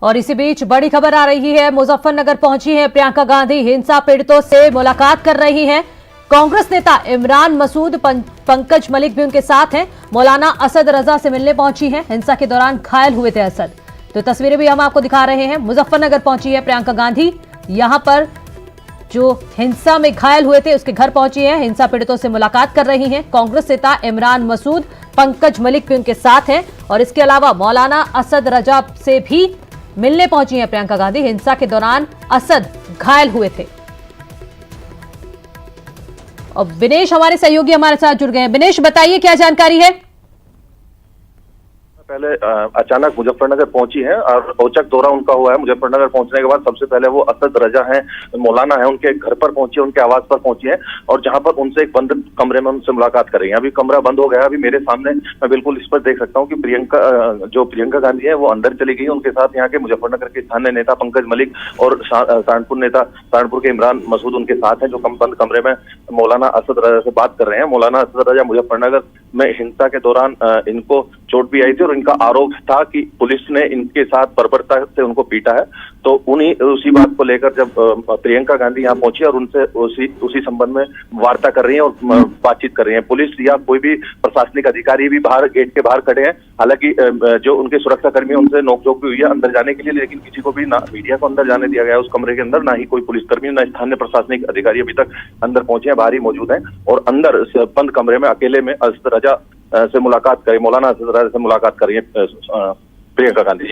और इसी बीच बड़ी खबर आ रही है, मुजफ्फरनगर पहुंची है प्रियंका गांधी, हिंसा पीड़ितों से मुलाकात कर रही हैं। कांग्रेस नेता इमरान मसूद, पंकज मलिक भी उनके साथ हैं। मौलाना असद रजा से मिलने पहुंची हैं। हिंसा के दौरान घायल हुए थे असद, तो तस्वीरें भी हम आपको दिखा रहे हैं। मुजफ्फरनगर पहुंची है प्रियंका गांधी, यहां पर जो हिंसा में घायल हुए थे उसके घर पहुंची है, हिंसा पीड़ितों से मुलाकात कर रही हैं। कांग्रेस नेता इमरान मसूद, पंकज मलिक भी उनके साथ हैं और इसके अलावा मौलाना असद रजा से भी मिलने पहुंची हैं प्रियंका गांधी। हिंसा के दौरान असद घायल हुए थे। और विनेश हमारे सहयोगी हमारे साथ जुड़ गए हैं। विनेश, बताइए क्या जानकारी है? पहले अचानक मुजफ्फरनगर पहुंची हैं और औचक दौरा उनका हुआ है। मुजफ्फरनगर पहुंचने के बाद सबसे पहले वो असद रजा हैं, मौलाना है, उनके घर पर पहुंची है, उनके आवास पर पहुंची है और जहां पर उनसे एक बंद कमरे में उनसे मुलाकात कर रही है। अभी कमरा बंद हो गया, अभी मेरे सामने मैं बिल्कुल इस पर देख सकता हूँ कि प्रियंका गांधी है वो अंदर चली गई। उनके साथ यहाँ के मुजफ्फरनगर के स्थानीय नेता पंकज मलिक और सहारनपुर के इमरान मसूद उनके साथ हैं, जो बंद कमरे में मौलाना असद रजा से बात कर रहे हैं। मौलाना असद रजा मुजफ्फरनगर में हिंसा के दौरान इनको चोट भी आई थी और इनका आरोप था कि पुलिस ने इनके साथ बर्बरता से उनको पीटा है। तो उसी बात को लेकर जब प्रियंका गांधी यहाँ पहुंची और उनसे उसी संबंध में वार्ता कर रही हैं और बातचीत कर रही हैं। पुलिस या कोई भी प्रशासनिक अधिकारी भी बाहर गेट के बाहर खड़े हैं। हालांकि जो उनके सुरक्षा कर्मी है उनसे नोकझोंक भी हुई है अंदर जाने के लिए, लेकिन किसी को भी ना मीडिया को अंदर जाने दिया गया उस कमरे के अंदर, ना ही कोई पुलिसकर्मी, ना स्थानीय प्रशासनिक अधिकारी अभी तक अंदर पहुंचे हैं, बाहर ही मौजूद हैं। और अंदर बंद कमरे में अकेले में असद रजा से मुलाकात करें, मौलाना असद रजा से मुलाकात करें प्रियंका गांधी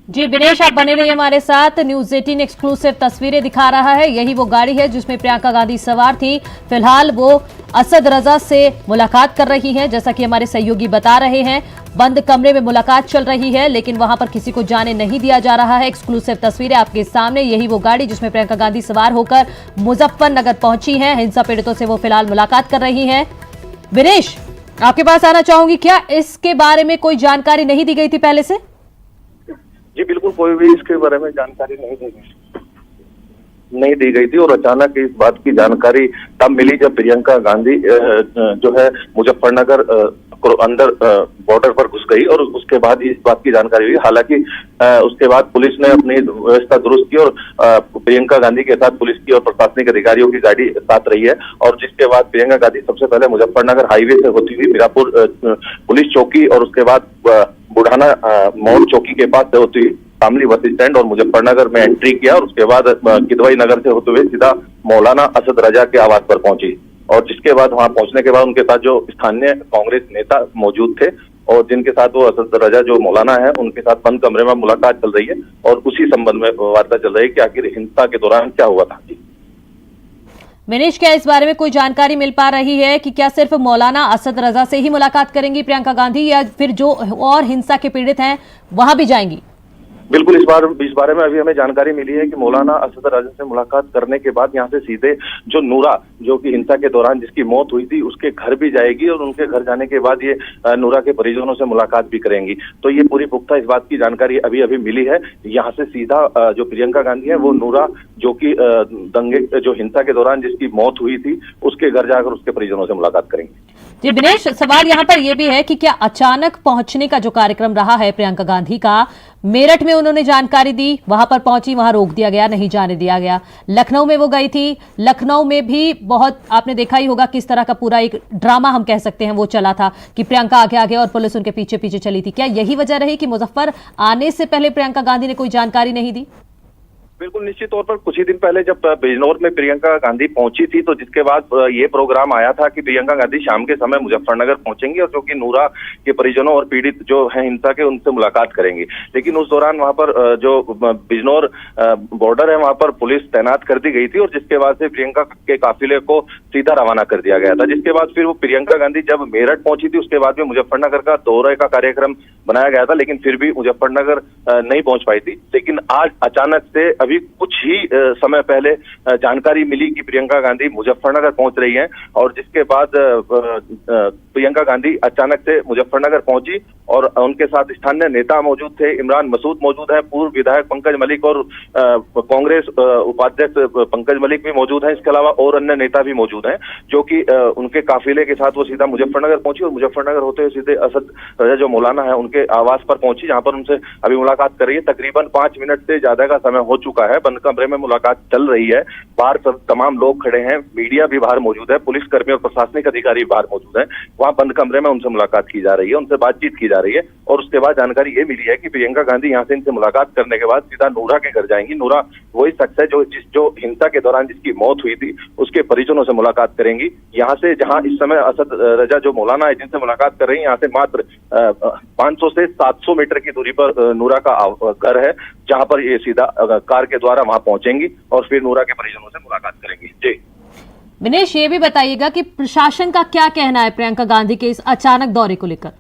जी। विनेश, आप बने रहिए हमारे साथ। न्यूज 18 एक्सक्लूसिव तस्वीरें दिखा रहा है। यही वो गाड़ी है जिसमें प्रियंका गांधी सवार थी। फिलहाल वो असद रजा से मुलाकात कर रही हैं, जैसा कि हमारे सहयोगी बता रहे हैं। बंद कमरे में मुलाकात चल रही है, लेकिन वहां पर किसी को जाने नहीं दिया जा रहा है। एक्सक्लूसिव तस्वीरें आपके सामने। यही वो गाड़ी जिसमें प्रियंका गांधी सवार होकर मुजफ्फरनगर पहुंची है। हिंसा पीड़ितों से वो फिलहाल मुलाकात कर रही है। विनेश, आपके पास आना चाहूंगी, क्या इसके बारे में कोई जानकारी नहीं दी गई थी पहले से? जी बिल्कुल, कोई भी इसके बारे में जानकारी नहीं दी गई थी और अचानक इस बात की जानकारी तब मिली जब प्रियंका गांधी जो है मुजफ्फरनगर अंदर बॉर्डर पर घुस गई और उसके बाद इस बात की जानकारी हुई। हालांकि उसके बाद पुलिस ने अपनी व्यवस्था दुरुस्त की और प्रियंका गांधी के साथ पुलिस की और प्रशासनिक अधिकारियों की गाड़ी साथ रही है और जिसके बाद प्रियंका गांधी सबसे पहले मुजफ्फरनगर हाईवे से होती हुई मीरापुर पुलिस चौकी और उसके बाद बुढ़ाना मोड़ चौकी के पास से होती हुई शामली बस स्टैंड और मुजफ्फरनगर में एंट्री किया और उसके बाद किदवई नगर से होते हुए सीधा मौलाना असद रजा के आवास पर पहुंची। और जिसके बाद वहां पहुंचने के बाद उनके साथ जो स्थानीय कांग्रेस नेता मौजूद थे और जिनके साथ वो असद रजा जो मौलाना है उनके साथ बंद कमरे में मुलाकात चल रही है और उसी संबंध में वार्ता चल रही है कि आखिर हिंसा के दौरान क्या हुआ था। विनेश, क्या इस बारे में कोई जानकारी मिल पा रही है कि क्या सिर्फ मौलाना असद रजा से ही मुलाकात करेंगी प्रियंका गांधी या फिर जो और हिंसा के पीड़ित हैं वहां भी जाएंगी? बिल्कुल, इस बारे में अभी हमें जानकारी मिली है कि मौलाना असद रजा से मुलाकात करने के बाद यहाँ से सीधे जो नूरा, जो कि हिंसा के दौरान जिसकी मौत हुई थी, उसके घर भी जाएगी और उनके घर जाने के बाद ये नूरा के परिजनों से मुलाकात भी करेंगी। तो ये पूरी पुख्ता इस बात की जानकारी अभी मिली है। यहाँ से सीधा जो प्रियंका गांधी है वो नूरा, जो कि दंगे जो हिंसा के दौरान जिसकी मौत हुई थी, उसके घर जाकर उसके परिजनों से मुलाकात करेंगी। जी विनेश, सवाल यहाँ पर यह भी है कि क्या अचानक पहुंचने का जो कार्यक्रम रहा है प्रियंका गांधी का, मेरठ में उन्होंने जानकारी दी, वहां पर पहुंची, वहां रोक दिया गया, नहीं जाने दिया गया। लखनऊ में वो गई थी, लखनऊ में भी बहुत आपने देखा ही होगा किस तरह का पूरा एक ड्रामा हम कह सकते हैं वो चला था कि प्रियंका आगे आगे और पुलिस उनके पीछे पीछे चली थी। क्या यही वजह रही कि मुजफ्फर आने से पहले प्रियंका गांधी ने कोई जानकारी नहीं दी? बिल्कुल, निश्चित तौर पर कुछ ही दिन पहले जब बिजनौर में प्रियंका गांधी पहुंची थी, तो जिसके बाद ये प्रोग्राम आया था कि प्रियंका गांधी शाम के समय मुजफ्फरनगर पहुंचेंगी और जो कि नूरा के परिजनों और पीड़ित जो हैं हिंसा के, उनसे मुलाकात करेंगी। लेकिन उस दौरान वहां पर जो बिजनौर बॉर्डर है वहां पर पुलिस तैनात कर दी गई थी और जिसके बाद से प्रियंका के काफिले को सीधा रवाना कर दिया गया था। जिसके बाद फिर वो प्रियंका गांधी जब मेरठ पहुंची थी उसके बाद में मुजफ्फरनगर का दौरे का कार्यक्रम बनाया गया था, लेकिन फिर भी मुजफ्फरनगर नहीं पहुंच पाई थी। लेकिन आज अचानक से अभी कुछ ही समय पहले जानकारी मिली कि प्रियंका गांधी मुजफ्फरनगर पहुंच रही हैं, और जिसके बाद प्रियंका गांधी अचानक से मुजफ्फरनगर पहुंची और उनके साथ स्थानीय नेता मौजूद थे। इमरान मसूद मौजूद है, पूर्व विधायक पंकज मलिक और कांग्रेस उपाध्यक्ष पंकज मलिक भी मौजूद हैं। इसके अलावा और अन्य नेता भी मौजूद हैं, जो कि उनके काफिले के साथ वो सीधा मुजफ्फरनगर पहुंची और मुजफ्फरनगर होते हुए सीधे असद रजा जो मौलाना है उनके आवास पर पहुंची, जहां पर उनसे अभी मुलाकात कर रही है। तकरीबन 5 मिनट से ज्यादा का समय हो चुका है, बंद कमरे में मुलाकात चल रही है। बाहर तमाम लोग खड़े हैं, मीडिया भी बाहर मौजूद है, पुलिसकर्मी और प्रशासनिक अधिकारी भी बाहर मौजूद है। वहां बंद कमरे में उनसे मुलाकात की जा रही है, उनसे बातचीत की जा रही है। और उसके बाद जानकारी ये मिली है कि प्रियंका गांधी यहाँ से इनसे मुलाकात करने के बाद सीधा नूरा के घर जाएंगी। नूरा वही शख्स है जो हिंसा के दौरान जिसकी मौत हुई थी, उसके परिजनों से मुलाकात करेंगी। यहाँ से जहाँ इस समय असद रजा जो मौलाना है जिनसे मुलाकात कर रही है, यहाँ से मात्र 500 से 700 मीटर की दूरी पर नूरा का घर है, जहां पर ये सीधा कार के द्वारा वहां पहुंचेंगी और फिर नूरा के परिजनों से मुलाकात करेंगी। जी विनेश, ये भी बताइएगा कि प्रशासन का क्या कहना है प्रियंका गांधी के इस अचानक दौरे को लेकर?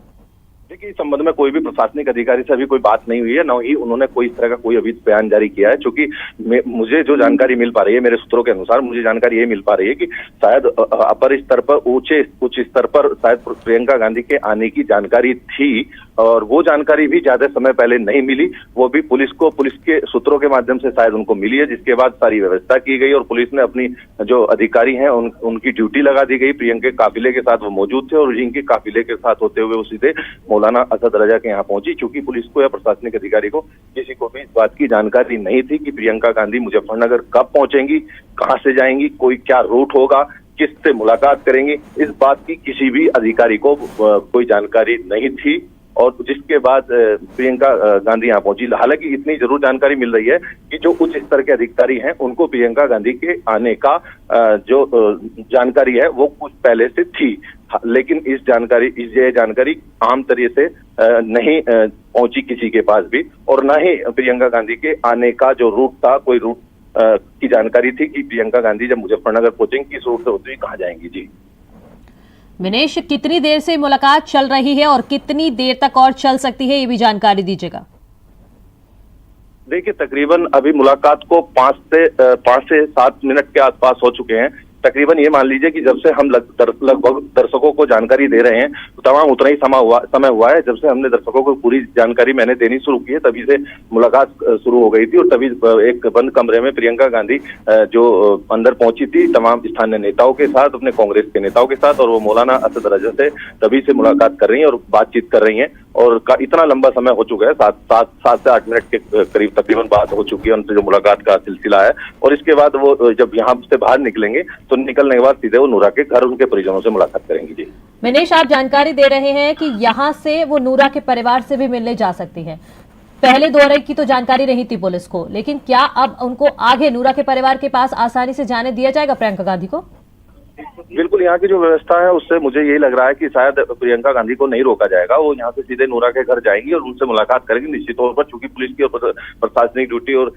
देखिए, इस संबंध में कोई भी प्रशासनिक अधिकारी से अभी कोई बात नहीं हुई है, न ही उन्होंने कोई इस तरह का कोई अभी बयान जारी किया है। क्योंकि मुझे जो जानकारी मिल पा रही है, मेरे सूत्रों के अनुसार मुझे जानकारी ये मिल पा रही है कि शायद अपर स्तर पर उच्च स्तर पर शायद प्रियंका गांधी के आने की जानकारी थी, और वो जानकारी भी ज्यादा समय पहले नहीं मिली। वो भी पुलिस के सूत्रों के माध्यम से शायद उनको मिली है, जिसके बाद सारी व्यवस्था की गई और पुलिस ने अपनी जो अधिकारी हैं उनकी ड्यूटी लगा दी गई। प्रियंका के काफिले के साथ वो मौजूद थे और जिनके काफिले के साथ होते हुए वो सीधे मौलाना असद रजा के यहाँ पहुंची। चूंकि पुलिस को या प्रशासनिक अधिकारी को किसी को भी इस बात की जानकारी नहीं थी कि प्रियंका गांधी मुजफ्फरनगर कब पहुंचेंगी, कहाँ से जाएंगी, कोई क्या रूट होगा, किससे मुलाकात करेंगी, इस बात की किसी भी अधिकारी को कोई जानकारी नहीं थी। और जिसके बाद प्रियंका गांधी यहाँ पहुंची। हालांकि इतनी जरूर जानकारी मिल रही है कि जो उच्च स्तर के अधिकारी हैं उनको प्रियंका गांधी के आने का जो जानकारी है वो कुछ पहले से थी, लेकिन ये जानकारी आम तरीके से नहीं पहुंची किसी के पास भी, और न ही प्रियंका गांधी के आने का जो रूट था, कोई रूट की जानकारी थी कि प्रियंका गांधी जब मुजफ्फरनगर पहुंचेंगी किस रूट से होती हुई कहाँ जाएंगी। जी विनेश, कितनी देर से मुलाकात चल रही है और कितनी देर तक और चल सकती है, ये भी जानकारी दीजिएगा। देखिए, तकरीबन अभी मुलाकात को 5 से 7 मिनट के आसपास हो चुके हैं। तकरीबन ये मान लीजिए कि जब से हम लगभग दर्शकों को जानकारी दे रहे हैं तो तमाम उतना ही समय हुआ है। जब से हमने दर्शकों को पूरी जानकारी मैंने देनी शुरू की है, तभी से मुलाकात शुरू हो गई थी। और तभी एक बंद कमरे में प्रियंका गांधी जो अंदर पहुंची थी तमाम स्थानीय नेताओं के साथ, अपने कांग्रेस के नेताओं के साथ, और वो मौलाना असद रजा से तभी से मुलाकात कर रही हैं और बातचीत कर रही हैं। और इतना लंबा समय हो चुका है, 7 से 8 मिनट के करीब तकरीबन बात हो चुकी है उनसे, जो मुलाकात का सिलसिला है। और इसके बाद वो जब यहाँ से बाहर निकलेंगे तो निकलने के बाद सीधे वो नूरा के घर उनके परिजनों से मुलाकात करेंगी। जी विनेश, आप जानकारी दे रहे हैं कि यहाँ से वो नूरा के परिवार से भी मिलने जा सकती है। पहले दौरे की तो जानकारी नहीं थी पुलिस को, लेकिन क्या अब उनको आगे नूरा के परिवार के पास आसानी से जाने दिया जाएगा प्रियंका गांधी को? बिल्कुल, यहाँ की जो व्यवस्था है उससे मुझे यही लग रहा है कि शायद प्रियंका गांधी को नहीं रोका जाएगा। वो यहाँ से सीधे नूरा के घर जाएंगी और उनसे मुलाकात करेंगी निश्चित तौर पर, चूंकि पुलिस की और प्रशासनिक ड्यूटी और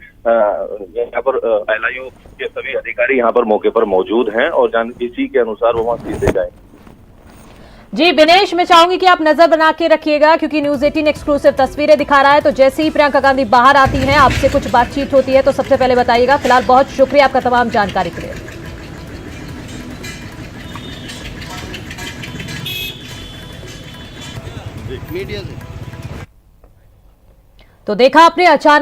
यहाँ पर LIO के सभी अधिकारी यहाँ पर मौके पर मौजूद हैं और इसी के अनुसार वो वहाँ सीधे जाएंगे। जी विनेश, मैं चाहूंगी कि आप नजर बना के रखिएगा, क्योंकि न्यूज 18 एक्सक्लूसिव तस्वीरें दिखा रहा है। तो जैसे ही प्रियंका गांधी बाहर आती हैं, आपसे कुछ बातचीत होती है तो सबसे पहले बताइएगा। फिलहाल बहुत शुक्रिया आपका तमाम जानकारी के लिए। तो देखा आपने अचानक